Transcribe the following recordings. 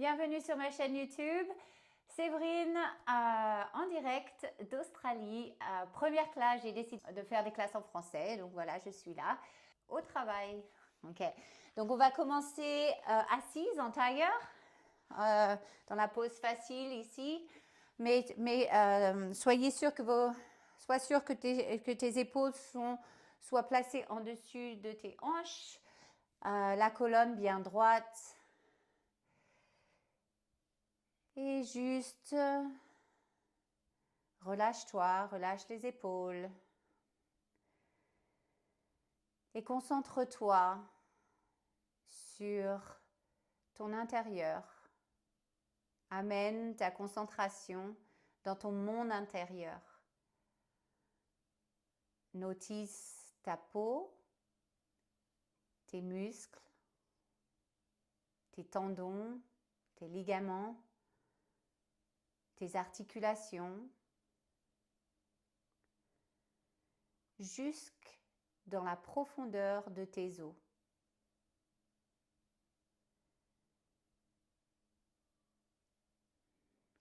Bienvenue sur ma chaîne YouTube. Séverine en direct d'Australie. Première classe, j'ai décidé de faire des classes en français. Donc voilà, je suis là au travail. Ok. Donc on va commencer assise en tailleur, dans la pose facile ici. Mais soyez sûr sois sûr que tes épaules soient placées en dessus de tes hanches. La colonne bien droite. Et juste relâche-toi, relâche les épaules. Et concentre-toi sur ton intérieur. Amène ta concentration dans ton monde intérieur. Notice ta peau, tes muscles, tes tendons, tes ligaments, tes articulations, jusque dans la profondeur de tes os.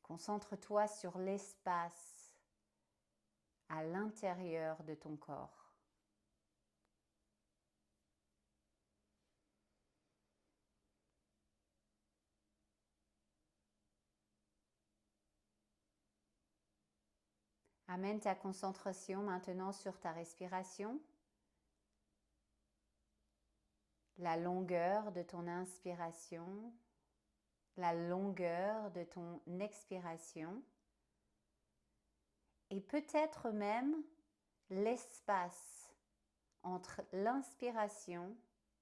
Concentre-toi sur l'espace à l'intérieur de ton corps. Amène ta concentration maintenant sur ta respiration, la longueur de ton inspiration, la longueur de ton expiration et peut-être même l'espace entre l'inspiration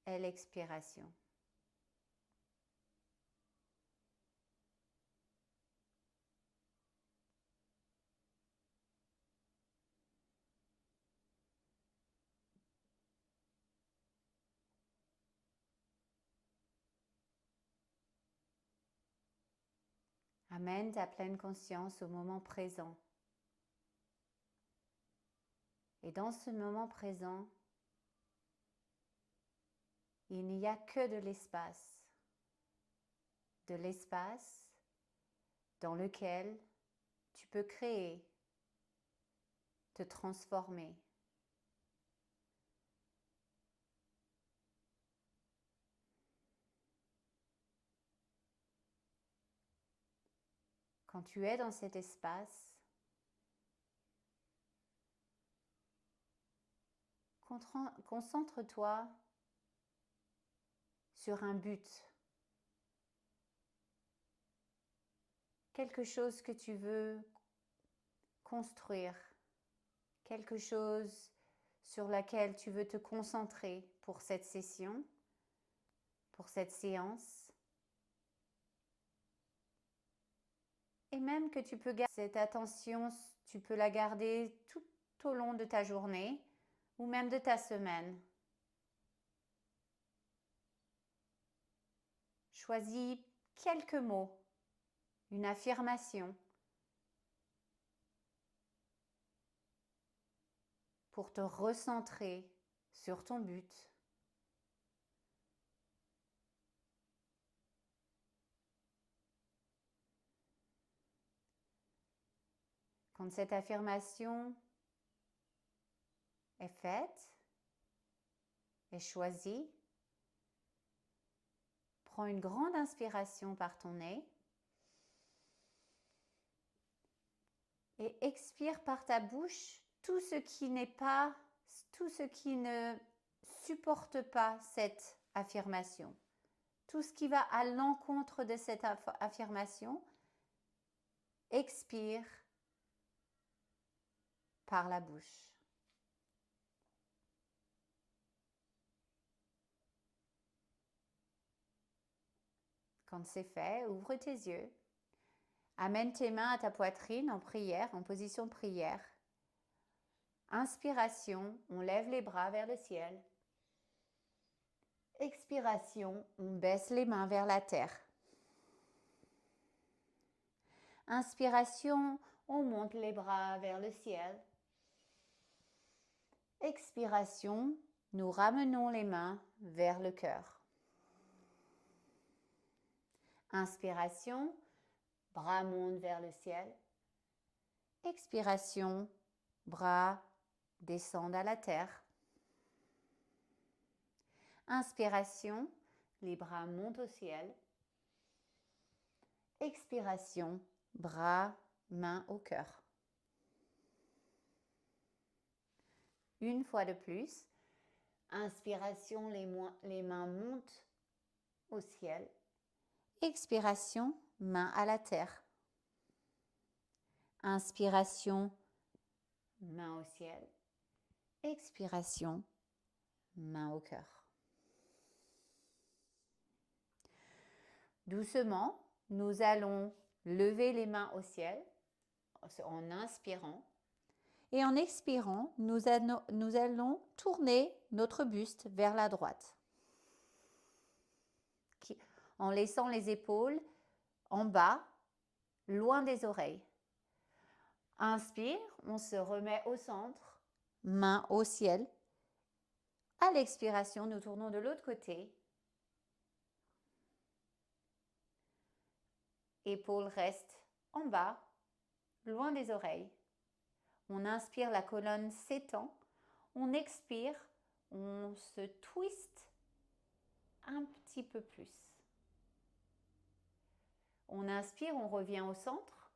et l'expiration. Amène ta pleine conscience au moment présent. Et dans ce moment présent, il n'y a que de l'espace dans lequel tu peux créer, te transformer. Quand tu es dans cet espace, concentre-toi sur un but, quelque chose que tu veux construire, quelque chose sur laquelle tu veux te concentrer pour cette session, pour cette séance. Et même que tu peux garder cette attention, tu peux la garder tout au long de ta journée ou même de ta semaine. Choisis quelques mots, une affirmation pour te recentrer sur ton but. Quand cette affirmation est faite, est choisie, prends une grande inspiration par ton nez et expire par ta bouche tout ce qui ne supporte pas cette affirmation. Tout ce qui va à l'encontre de cette affirmation, expire par la bouche. Quand c'est fait, ouvre tes yeux. Amène tes mains à ta poitrine en prière, en position de prière. Inspiration, on lève les bras vers le ciel. Expiration, on baisse les mains vers la terre. Inspiration, on monte les bras vers le ciel. Expiration, nous ramenons les mains vers le cœur. Inspiration, bras montent vers le ciel. Expiration, bras descendent à la terre. Inspiration, les bras montent au ciel. Expiration, bras, mains au cœur. Une fois de plus. Inspiration, les mains montent au ciel. Expiration, mains à la terre. Inspiration, mains au ciel. Expiration, mains au cœur. Doucement, nous allons lever les mains au ciel en inspirant. Et en expirant, nous allons tourner notre buste vers la droite. En laissant les épaules en bas, loin des oreilles. Inspire, on se remet au centre, main au ciel. À l'expiration, nous tournons de l'autre côté. Épaules restent en bas, loin des oreilles. On inspire, la colonne s'étend. On expire, on se twiste un petit peu plus. On inspire, on revient au centre.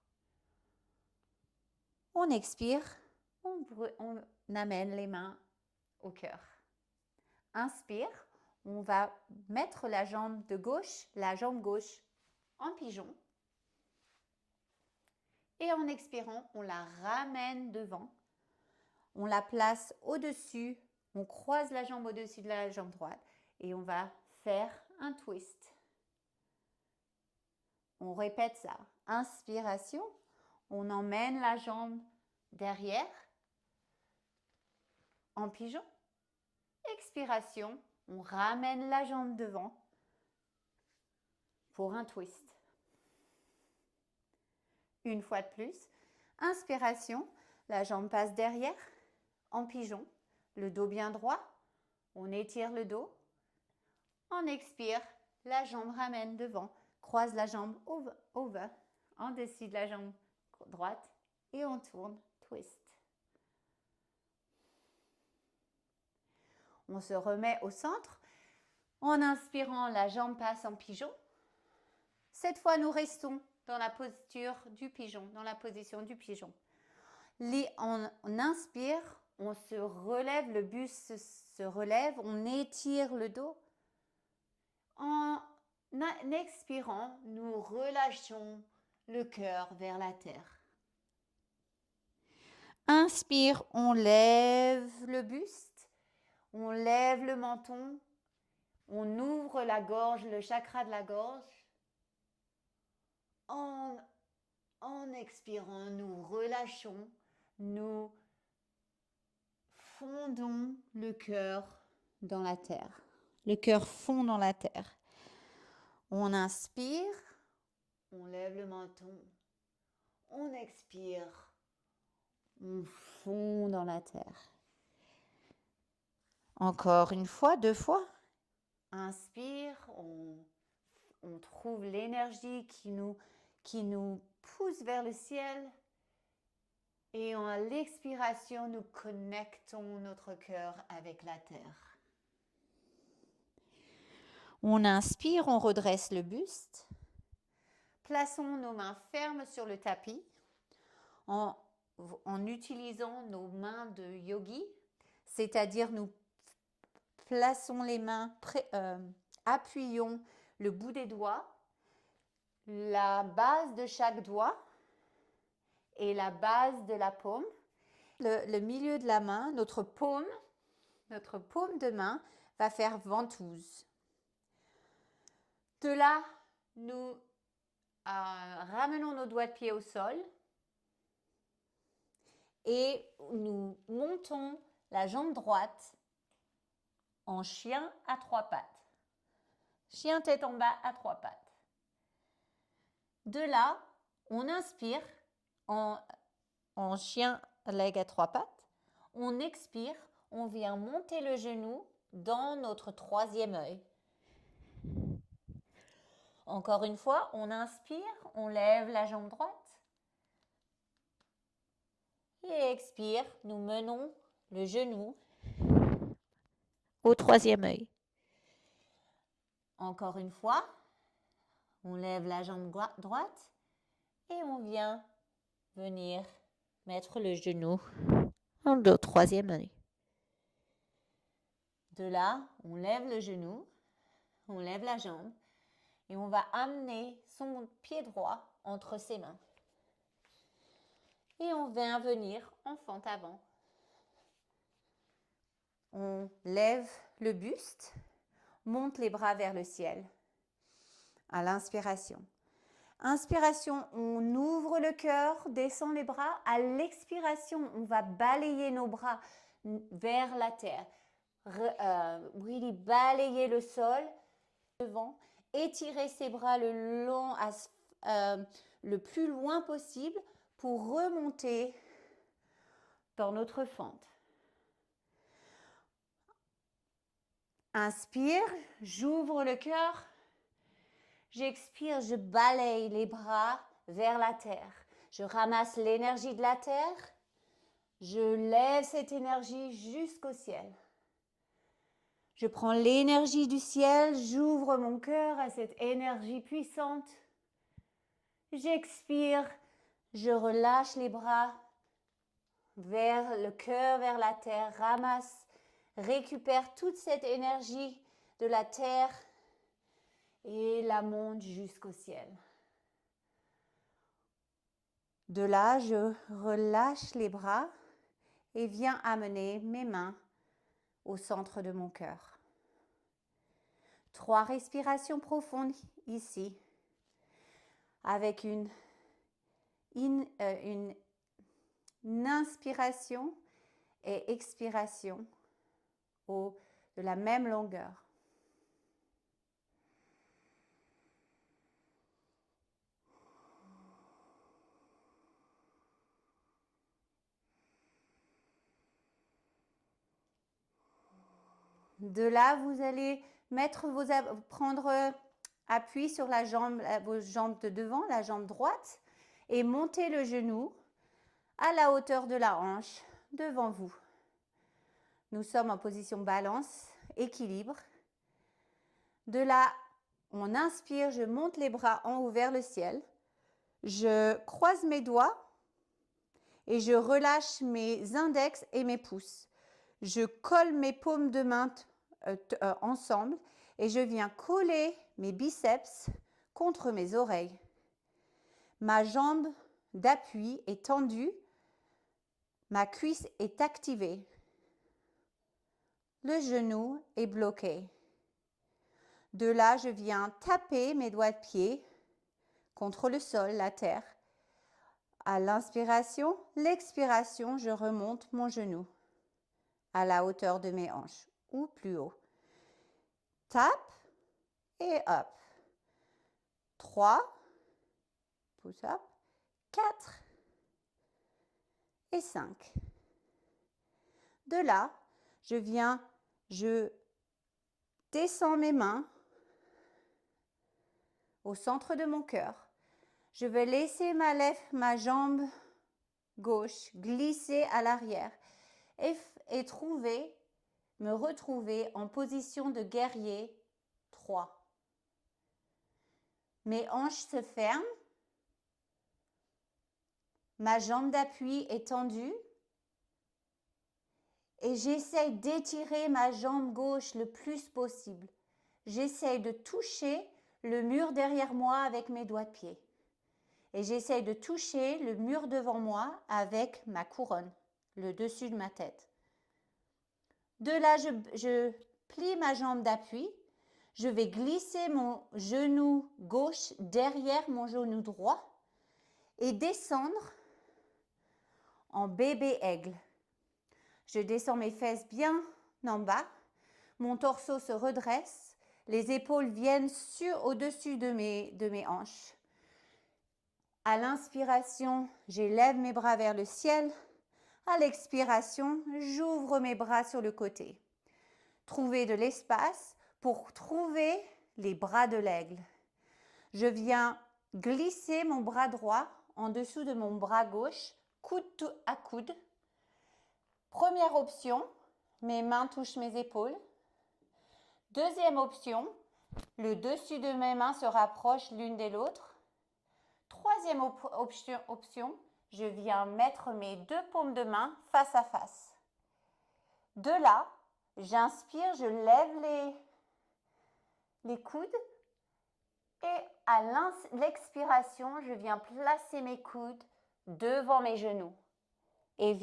On expire, on amène les mains au cœur. Inspire, on va mettre la jambe gauche en pigeon. Et en expirant, on la ramène devant. On la place au-dessus, on croise la jambe au-dessus de la jambe droite et on va faire un twist. On répète ça. Inspiration, on emmène la jambe derrière en pigeon. Expiration, on ramène la jambe devant pour un twist. Une fois de plus, inspiration, la jambe passe derrière en pigeon, le dos bien droit, on étire le dos. On expire, la jambe ramène devant, croise la jambe over, en dessus de la jambe droite et on tourne, twist. On se remet au centre. En inspirant, la jambe passe en pigeon. Cette fois, nous restons dans la posture du pigeon, dans la position du pigeon. On inspire, on se relève, le buste se relève, on étire le dos. En expirant, nous relâchons le cœur vers la terre. Inspire, on lève le buste, on lève le menton, on ouvre la gorge, le chakra de la gorge. En expirant, nous relâchons, nous fondons le cœur dans la terre. Le cœur fond dans la terre. On inspire, on lève le menton, on expire, on fond dans la terre. Encore une fois, 2 fois. Inspire, on trouve l'énergie qui nous pousse vers le ciel. Et en l'expiration, nous connectons notre cœur avec la terre. On inspire, on redresse le buste. Plaçons nos mains fermes sur le tapis en utilisant nos mains de yogi, c'est-à-dire nous plaçons les mains, appuyons le bout des doigts, la base de chaque doigt et la base de la paume. Le milieu de la main, notre paume de main va faire ventouse. De là, nous ramenons nos doigts de pied au sol et nous montons la jambe droite en chien à 3 pattes. Chien tête en bas à 3 pattes. De là, on inspire en chien leg à 3 pattes. On expire, on vient monter le genou dans notre 3e œil. Encore une fois, on inspire, on lève la jambe droite. Et expire, nous menons le genou au troisième œil. Encore une fois, on lève la jambe droite et on vient venir mettre le genou au troisième œil. De là, on lève le genou, on lève la jambe et on va amener son pied droit entre ses mains. Et on vient venir en fente avant. On lève le buste, monte les bras vers le ciel. À l'inspiration. Inspiration, on ouvre le cœur, descend les bras. À l'expiration, on va balayer nos bras vers la terre. Really balayer le sol devant. Étirer ses bras le plus loin possible pour remonter dans notre fente. Inspire, j'ouvre le cœur. J'expire, je balaye les bras vers la terre. Je ramasse l'énergie de la terre. Je lève cette énergie jusqu'au ciel. Je prends l'énergie du ciel, j'ouvre mon cœur à cette énergie puissante. J'expire, je relâche les bras vers le cœur, vers la terre, ramasse, récupère toute cette énergie de la terre et la monte jusqu'au ciel. De là, je relâche les bras et viens amener mes mains au centre de mon cœur. 3 respirations profondes ici, avec une inspiration et expiration de la même longueur. De là, vous allez prendre appui sur vos jambes de devant, la jambe droite, et monter le genou à la hauteur de la hanche devant vous. Nous sommes en position balance, équilibre. De là, on inspire, je monte les bras en haut vers le ciel. Je croise mes doigts et je relâche mes index et mes pouces. Je colle mes paumes de main ensemble et je viens coller mes biceps contre mes oreilles. Ma jambe d'appui est tendue, ma cuisse est activée. Le genou est bloqué. De là, je viens taper mes doigts de pied contre le sol, la terre. À l'inspiration, l'expiration, je remonte mon genou à la hauteur de mes hanches ou plus haut. Tape et hop. 3, push up, 4 et 5. De là, je descends mes mains au centre de mon cœur. Je vais laisser ma jambe gauche glisser à l'arrière et me retrouver en position de guerrier 3. Mes hanches se ferment, ma jambe d'appui est tendue et j'essaye d'étirer ma jambe gauche le plus possible. J'essaye de toucher le mur derrière moi avec mes doigts de pied. Et j'essaye de toucher le mur devant moi avec ma couronne, le dessus de ma tête. De là, je plie ma jambe d'appui. Je vais glisser mon genou gauche derrière mon genou droit et descendre en bébé aigle. Je descends mes fesses bien en bas. Mon torse se redresse. Les épaules viennent au-dessus de mes hanches. À l'inspiration, j'élève mes bras vers le ciel. À l'expiration, j'ouvre mes bras sur le côté. Trouvez de l'espace pour trouver les bras de l'aigle. Je viens glisser mon bras droit en dessous de mon bras gauche, coude à coude. Première option, mes mains touchent mes épaules. Deuxième option, le dessus de mes mains se rapproche l'une de l'autre. Troisième option, je viens mettre mes deux paumes de main face à face. De là, j'inspire, je lève les coudes et à l'expiration, je viens placer mes coudes devant mes genoux. Et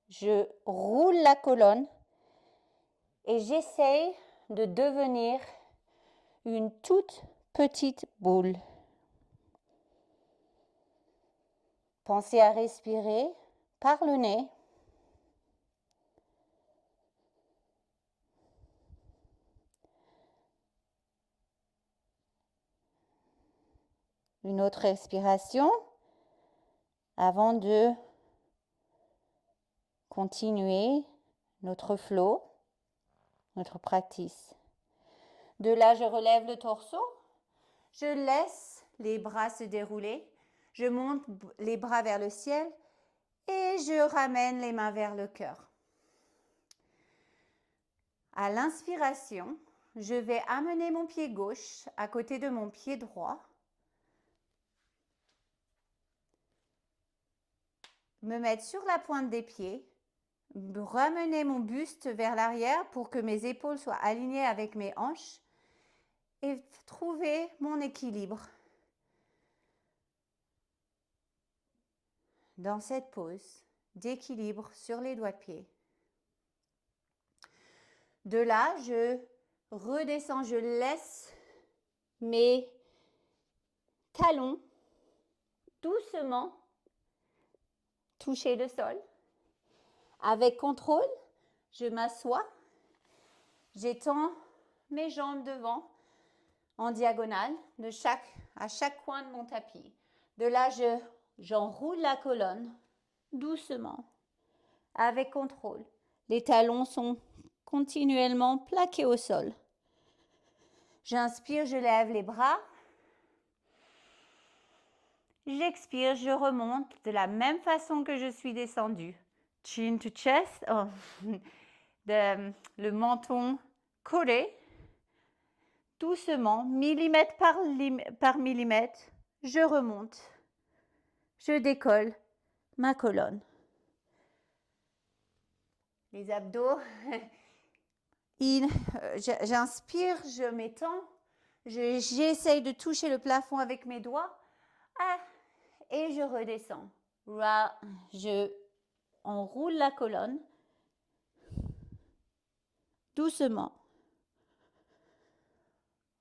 je roule la colonne et j'essaye de devenir une toute petite boule. Pensez à respirer par le nez. Une autre respiration avant de continuer notre flow, notre practice. De là, je relève le torse, je laisse les bras se dérouler, je monte les bras vers le ciel et je ramène les mains vers le cœur. À l'inspiration, je vais amener mon pied gauche à côté de mon pied droit. Me mettre sur la pointe des pieds, ramener mon buste vers l'arrière pour que mes épaules soient alignées avec mes hanches et trouver mon équilibre. Dans cette pose d'équilibre sur les doigts de pied. De là, je redescends, je laisse mes talons doucement toucher le sol. Avec contrôle, je m'assois, j'étends mes jambes devant en diagonale à chaque coin de mon tapis. De là, j'enroule la colonne doucement, avec contrôle. Les talons sont continuellement plaqués au sol. J'inspire, je lève les bras. J'expire, je remonte de la même façon que je suis descendue. Chin to chest, le menton collé. Doucement, millimètre par millimètre, je remonte. Je décolle ma colonne. Les abdos. J'inspire, je m'étends. J'essaye de toucher le plafond avec mes doigts. Et je redescends. Je enroule la colonne. Doucement.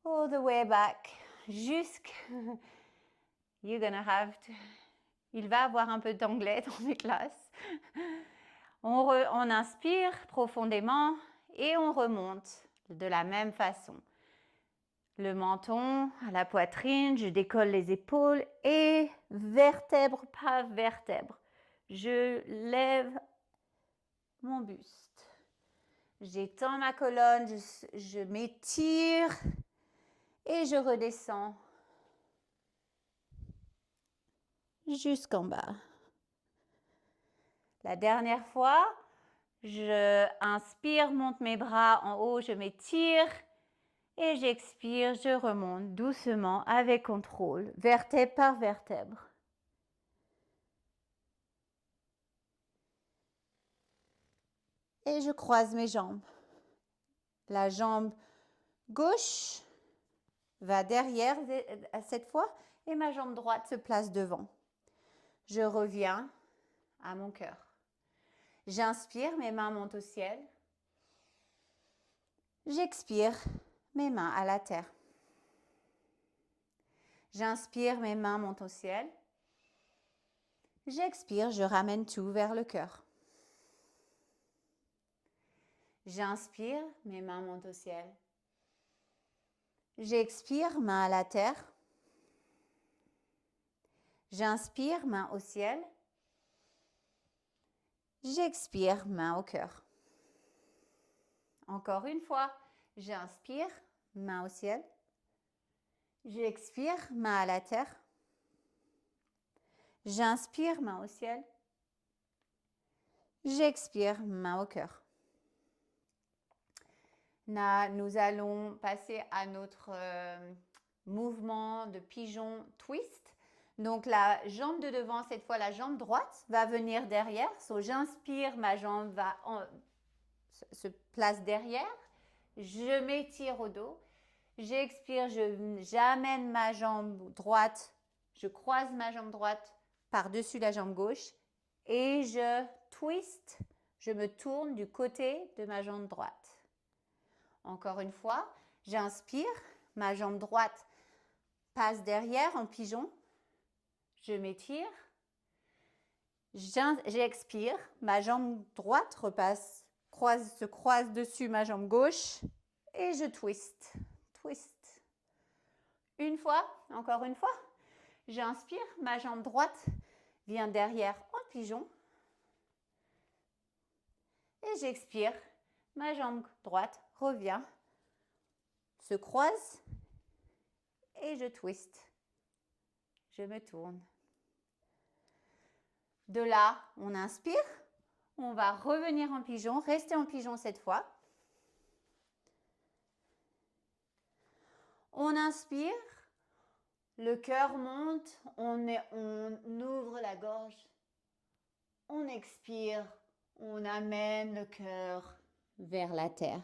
All the way back. You're gonna have to... Il va avoir un peu d'anglais dans mes classes. On inspire profondément et on remonte de la même façon. Le menton à la poitrine, je décolle les épaules et vertèbre par vertèbre, je lève mon buste. J'étends ma colonne, je m'étire et je redescends jusqu'en bas. La dernière fois, je inspire, monte mes bras en haut, je m'étire et j'expire, je remonte doucement avec contrôle, vertèbre par vertèbre. Et je croise mes jambes. La jambe gauche va derrière cette fois et ma jambe droite se place devant. Je reviens à mon cœur. J'inspire, mes mains montent au ciel. J'expire, mes mains à la terre. J'inspire, mes mains montent au ciel. J'expire, je ramène tout vers le cœur. J'inspire, mes mains montent au ciel. J'expire, main à la terre. J'inspire, main au ciel. J'expire, main au cœur. Encore une fois, j'inspire, main au ciel. J'expire, main à la terre. J'inspire, main au ciel. J'expire, main au cœur. Nous allons passer à notre mouvement de pigeon twist. Donc la jambe de devant, cette fois la jambe droite, va venir derrière. J'inspire, ma jambe se place derrière. Je m'étire au dos. J'expire, j'amène ma jambe droite. Je croise ma jambe droite par-dessus la jambe gauche. Et je twist, je me tourne du côté de ma jambe droite. Encore une fois, j'inspire, ma jambe droite passe derrière en pigeon. Je m'étire. J'expire, ma jambe droite se croise dessus ma jambe gauche et je twist. Twist. Une fois, encore une fois. J'inspire, ma jambe droite vient derrière en pigeon. Et j'expire, ma jambe droite revient, se croise et je twist. Je me tourne. De là, on inspire. On va revenir en pigeon, rester en pigeon cette fois. On inspire. Le cœur monte. On ouvre la gorge. On expire. On amène le cœur vers la terre.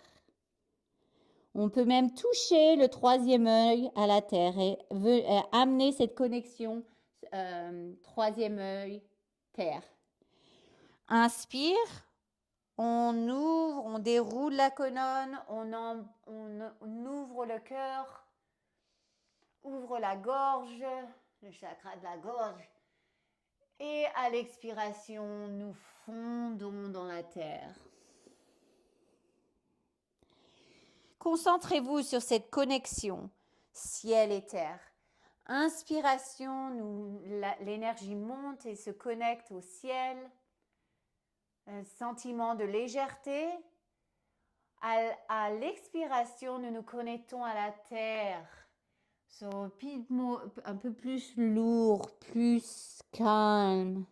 On peut même toucher le troisième œil à la terre et amener cette connexion troisième œil, terre. Inspire, on ouvre, on déroule la colonne, on ouvre le cœur, ouvre la gorge, le chakra de la gorge. Et à l'expiration, nous fondons dans la terre. Concentrez-vous sur cette connexion ciel et terre. Inspiration, l'énergie monte et se connecte au ciel. Un sentiment de légèreté. À l'expiration, nous nous connectons à la terre. Un peu plus lourd, plus calme.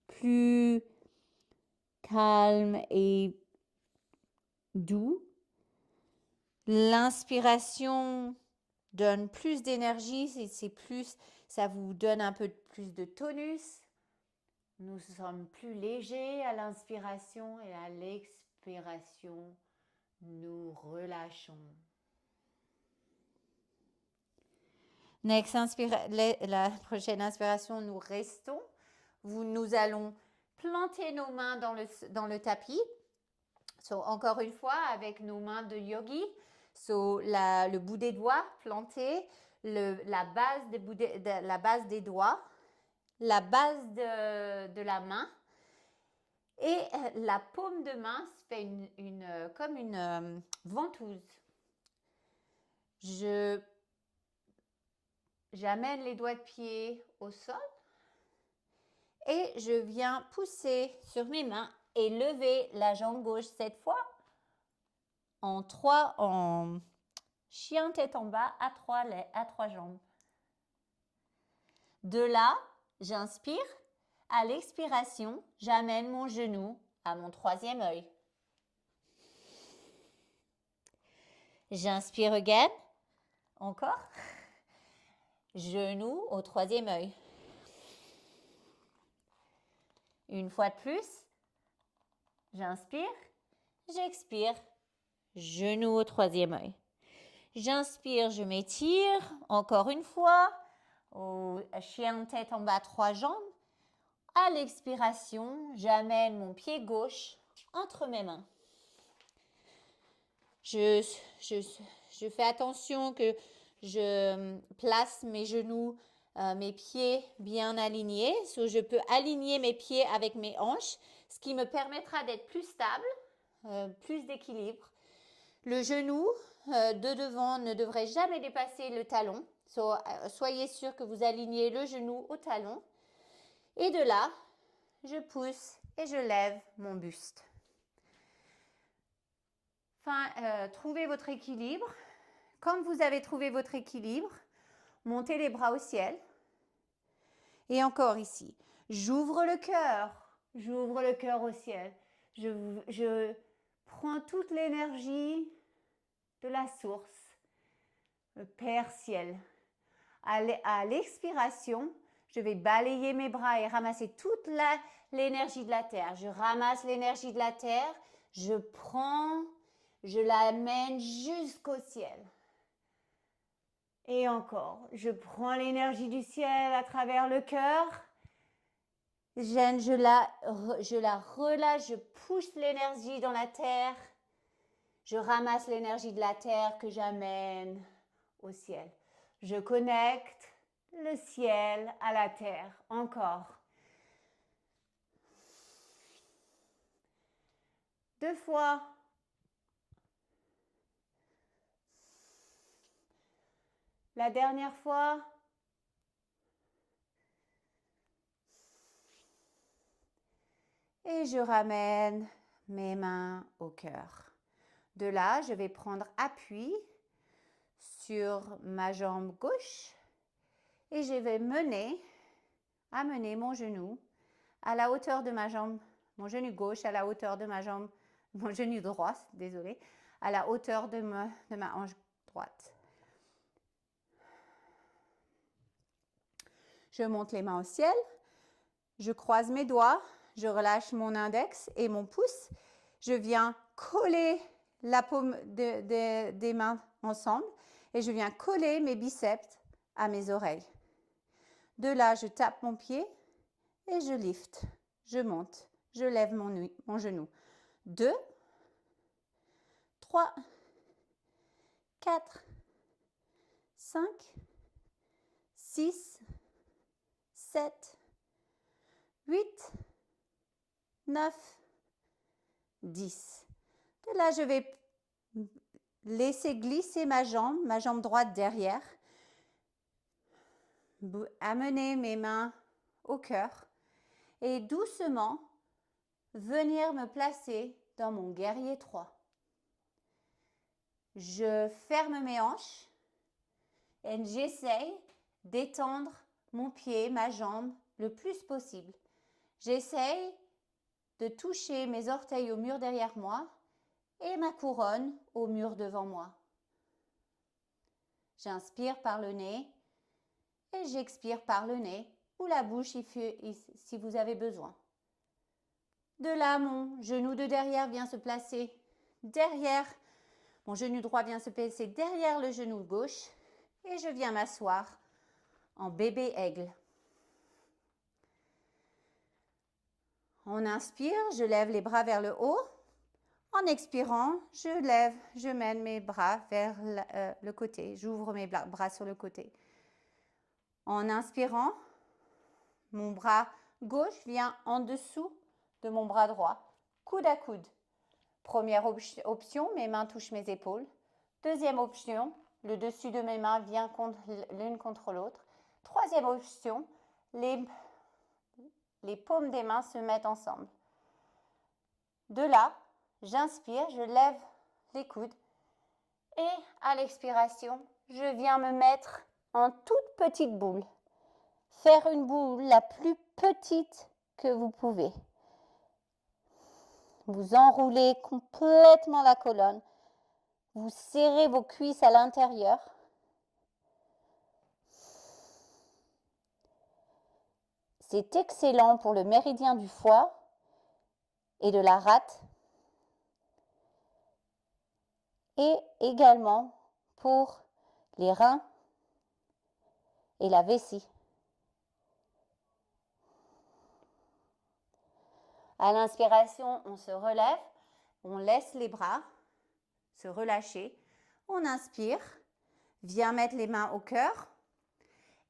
Plus calme et doux. L'inspiration donne plus d'énergie, ça vous donne un peu plus de tonus. Nous sommes plus légers à l'inspiration et à l'expiration, nous relâchons. La prochaine inspiration, nous restons. Nous allons planter nos mains dans le tapis. Encore une fois, avec nos mains de yogi. Le bout des doigts planté, la base des doigts, la base de la main et la paume de main se fait comme une ventouse. J'amène les doigts de pied au sol et je viens pousser sur mes mains et lever la jambe gauche cette fois en chien tête en bas à trois jambes. De là, j'inspire. À l'expiration, j'amène mon genou à mon troisième œil. J'inspire again. Encore. Genou au troisième œil. Une fois de plus. J'inspire. J'expire. Genou au troisième œil. J'inspire, je m'étire. Encore une fois. Au chien tête en bas, trois jambes. À l'expiration, j'amène mon pied gauche entre mes mains. Je fais attention que je place mes genoux, mes pieds bien alignés. Je peux aligner mes pieds avec mes hanches, ce qui me permettra d'être plus stable, plus d'équilibre. Le genou de devant ne devrait jamais dépasser le talon. Soyez sûr que vous alignez le genou au talon. Et de là, je pousse et je lève mon buste. Trouvez votre équilibre. Quand vous avez trouvé votre équilibre, montez les bras au ciel. Et encore ici, j'ouvre le cœur au ciel. Je prends toute l'énergie de la source, le Père ciel. À l'expiration, je vais balayer mes bras et ramasser toute l'énergie de la terre. Je ramasse l'énergie de la terre, je l'amène jusqu'au ciel. Et encore, je prends l'énergie du ciel à travers le cœur. Je la relâche, je pousse l'énergie dans la terre. Je ramasse l'énergie de la terre que j'amène au ciel. Je connecte le ciel à la terre. Encore. 2 fois. La dernière fois. Et je ramène mes mains au cœur. De là, je vais prendre appui sur ma jambe gauche et je vais amener mon genou à la hauteur de ma jambe, mon genou gauche à la hauteur de ma jambe, mon genou droit, désolé, à la hauteur de ma hanche droite. Je monte les mains au ciel, je croise mes doigts, je relâche mon index et mon pouce. Je viens coller la paume des mains ensemble et je viens coller mes biceps à mes oreilles. De là, je tape mon pied et je lift. Je monte, je lève mon genou. 2, 3, 4, 5, 6, 7, 8, 9, 10. De là, je vais laisser glisser ma jambe droite derrière. Amener mes mains au cœur et doucement venir me placer dans mon guerrier 3. Je ferme mes hanches et j'essaye d'étendre mon pied, ma jambe le plus possible. J'essaye de toucher mes orteils au mur derrière moi et ma couronne au mur devant moi. J'inspire par le nez et j'expire par le nez ou la bouche si vous avez besoin. De là, mon genou de derrière vient se placer derrière. Mon genou droit vient se placer derrière le genou gauche et je viens m'asseoir en bébé aigle. On inspire, je lève les bras vers le haut. En expirant, je mène mes bras vers le côté. J'ouvre mes bras sur le côté. En inspirant, mon bras gauche vient en dessous de mon bras droit, coude à coude. Première option, mes mains touchent mes épaules. Deuxième option, le dessus de mes mains vient l'une contre l'autre. Troisième option, les paumes des mains se mettent ensemble. De là, j'inspire, je lève les coudes et à l'expiration, je viens me mettre en toute petite boule. Faire une boule la plus petite que vous pouvez. Vous enroulez complètement la colonne. Vous serrez vos cuisses à l'intérieur. C'est excellent pour le méridien du foie et de la rate. Et également pour les reins et la vessie. À l'inspiration, on se relève, on laisse les bras se relâcher. On inspire, viens mettre les mains au cœur.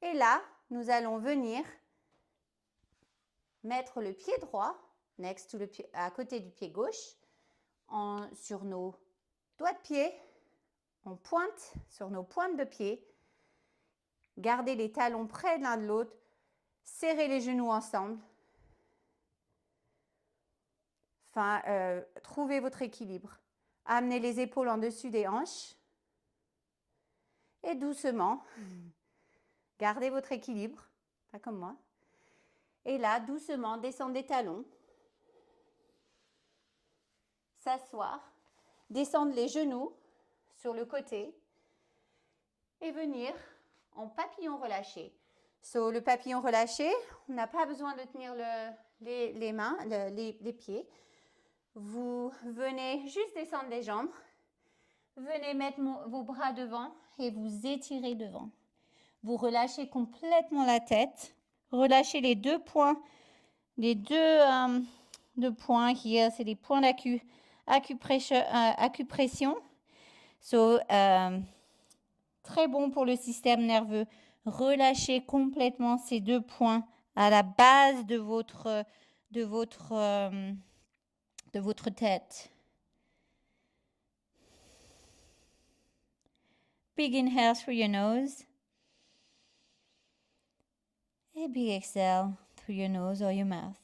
Et là, nous allons venir mettre le pied droit à côté du pied gauche sur nos doigts de pied. On pointe sur nos pointes de pied. Gardez les talons près l'un de l'autre. Serrez les genoux ensemble. Trouvez votre équilibre. Amenez les épaules en dessus des hanches. Et doucement, gardez votre équilibre, pas comme moi. Et là, doucement, descendre des talons. S'asseoir. Descendre les genoux sur le côté. Et venir en papillon relâché. So, le papillon relâché, on n'a pas besoin de tenir les mains, les pieds. Vous venez juste descendre les jambes. Venez mettre vos bras devant et vous étirez devant. Vous relâchez complètement la tête. Relâchez les deux points. Les deux points here, c'est des points d'acupression. So, très bon pour le système nerveux. Relâchez complètement ces deux points à la base de votre tête. Big inhale through your nose. A big exhale through your nose or your mouth.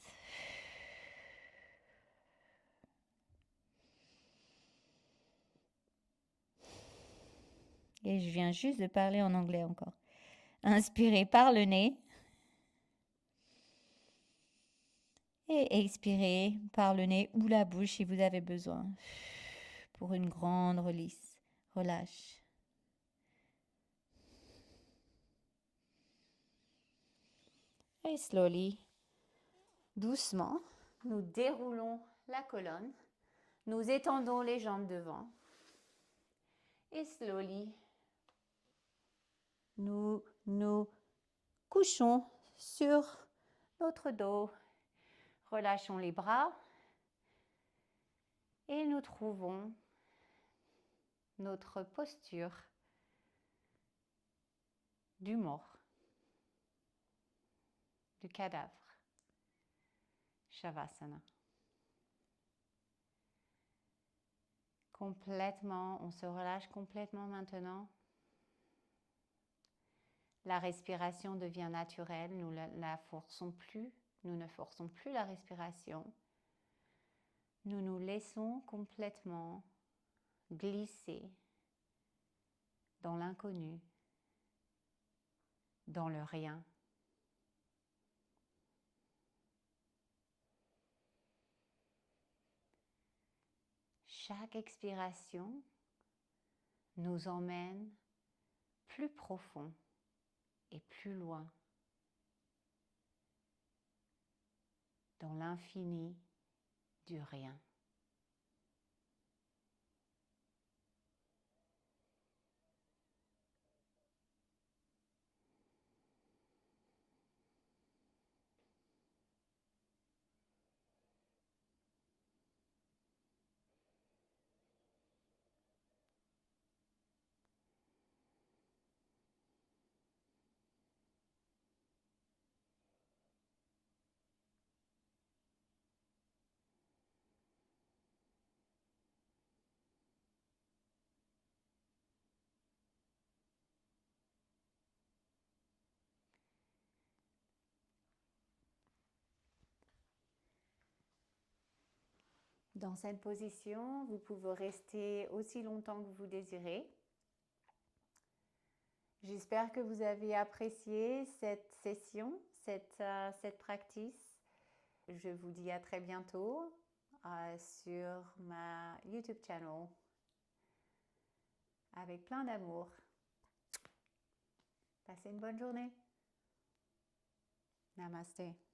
Et je viens juste de parler en anglais encore. Inspirez par le nez. Et expirez par le nez ou la bouche si vous avez besoin. Pour une grande relâche. Et slowly, doucement, nous déroulons la colonne. Nous étendons les jambes devant. Et slowly, nous nous couchons sur notre dos. Relâchons les bras. Et nous trouvons notre posture du mort, du cadavre. Shavasana. Complètement, on se relâche complètement maintenant. La respiration devient naturelle, nous ne forçons plus la respiration. Nous nous laissons complètement glisser dans l'inconnu, dans le rien. Chaque expiration nous emmène plus profond et plus loin dans l'infini du rien. Dans cette position, vous pouvez rester aussi longtemps que vous désirez. J'espère que vous avez apprécié cette session, cette pratique. Je vous dis à très bientôt sur ma YouTube channel avec plein d'amour. Passez une bonne journée. Namaste.